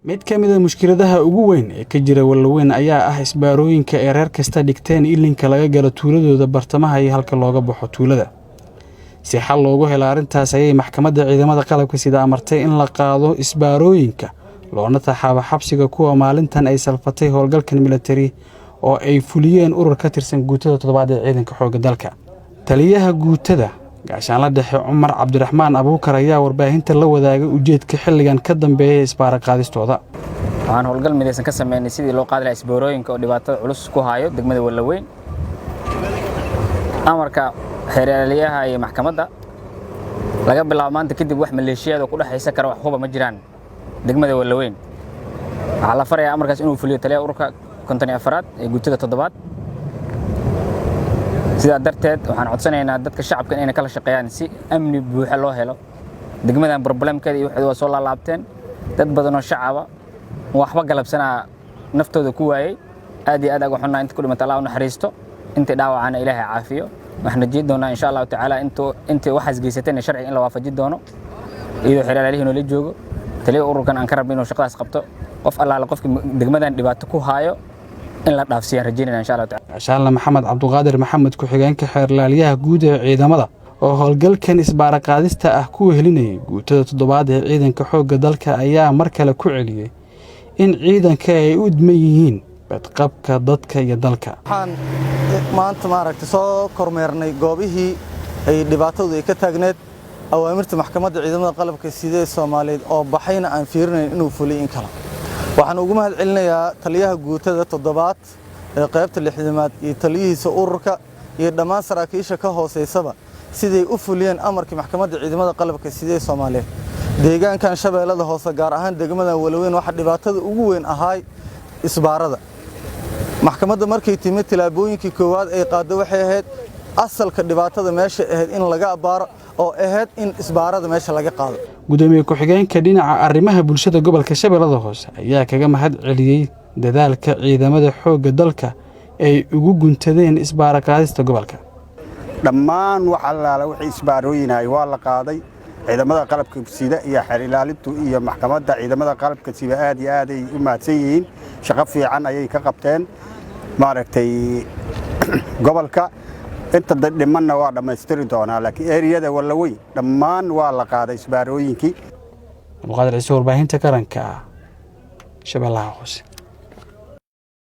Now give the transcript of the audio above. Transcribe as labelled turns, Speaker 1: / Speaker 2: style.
Speaker 1: mid ka mid ah mushkiladaha ugu weyn ee ka jira Wallaweyn ayaa ah isbaarooyinka ay reer kasta dhigteen ilinka laga galo tuuladooda bartamaha iyo halka looga baxo tuulada. Si xal loogu helo arrintaas ayay maxkamadda ciidamada qalabka sida amartay in la qaado isbaarooyinka loona taxaabo xabsiga kuwa maalintan ay salfatay howlgalkan military oo ay fuliyeen urur ka tirsan guutada 7 ee ciidanka xoogga dalka. Taliyaha guutada gaashaanla dhexe Cumar Cabdiraxmaan Abuukar ayaa warbaahinta la wadaagay ujeedka xilligan ka dambeeyay isbaara qaadistooda.
Speaker 2: waxaan howlgal midaysan ka sameynay sidii loo qaadi lahaa isbaarooyinka oo dhibaatada culus ku hayo degmada Wallaweyn. amarka xeeraliyaha iyo maxkamadda laga bilaabo maanta kadib wax maleeshiyada ku dhaxaysa kara wax huba ma jiraan degmada Wallaweyn. waxaa la farayaa amarkaas inuu fuliyo taliyaha ururka 54 ee guutada 7. sidaa darteed waxaan codsanaynaa dadka shacabka inay kala shaqeeyaan si amni buuxa loo helo degmadan problemkeeda iyo wixii soo laabteen dad badan oo shacab ah waxba galabsanaa naftooda ku waayay aad iyo aad uga xunaa inta ku dhimata Allah u naxariisto inta dhaawacana Ilaahay caafiyo waxna jeed doonaa insha Allah taala inta waxaas geysatay sharci in la waafaji doono iyo xiraalihii la joogo taliyaha ururkan aan ka rabno inuu shaqadaas qabto qof Allah qofka degmadan dhibaato ku hayo in la dhaafsiyo rajeynayna insha Allah taala.
Speaker 1: Gaashaanle Maxamed Cabduqaadir Maxamed ku xigeenka xeerlaaliyaha guud ee ciidamada oo howlgalkan isbaara qaadista ah ku helinayay guutada 7 ee ciidanka xoogga dalka ayaa mar kale ku celiyay in ciidanka ay u idman yihiin badqabka dadka iyo dalka.
Speaker 3: waxaan maanta maaragtay soo kormeernay goobihii ay dhibaatadu ay ka taagneed awaamirta maxkamadda ciidamada qalabka sida Soomaaliyeed oo baxayna aan fiirinayn inuu fuliyo in kala. waxaan ugu mahad celinayaa taliyaha guutada 7 ee qaybta 6aad iyo taliyihiisa ururka iyo dhammaan saraakiisha ka hooseysaba sidii u fuliyeen amarkii maxkamadda ciidamada qalabka sida Soomaaliyeed. deegaankan Shabeellada Hoose gaar ahaan degmada Wallaweyn waxa dhibaatada ugu weyn ahay isbaarada. maxkamadda markay timid tilaabooyinkii koowaad ay qaado waxay ahayd asalka dhibaatada meesha ahayd in laga abaaro oo ahayd in isbaarada meesha laga qaado.
Speaker 1: gudoomiye ku xigeenka dhinaca arrimaha bulshada gobolka Shabeellada Hoose ayaa kaga mahad celiyay dadaalka ciidamada xoogga dalka ay ugu guntadeen isbaara qaadista gobolka.
Speaker 4: dhammaan waxa la wixii isbaarooyinay waa la qaaday ciidamada qalabka sida iyo xeer ilaalintu iyo maxkamadda ciidamada qalabka sida aad iyo aad ay u maadsan yihiin shaqo fiican ayay ka qabteen maaragtay gobolka inta dhimanna waa dhamaystiri doonaa laakiin eriyada Wallaweyn dhammaan waa la qaaday isbaarooyinkii.
Speaker 1: Muqaadir Ciise warbaahinta qaranka Shabeellaha Hoose.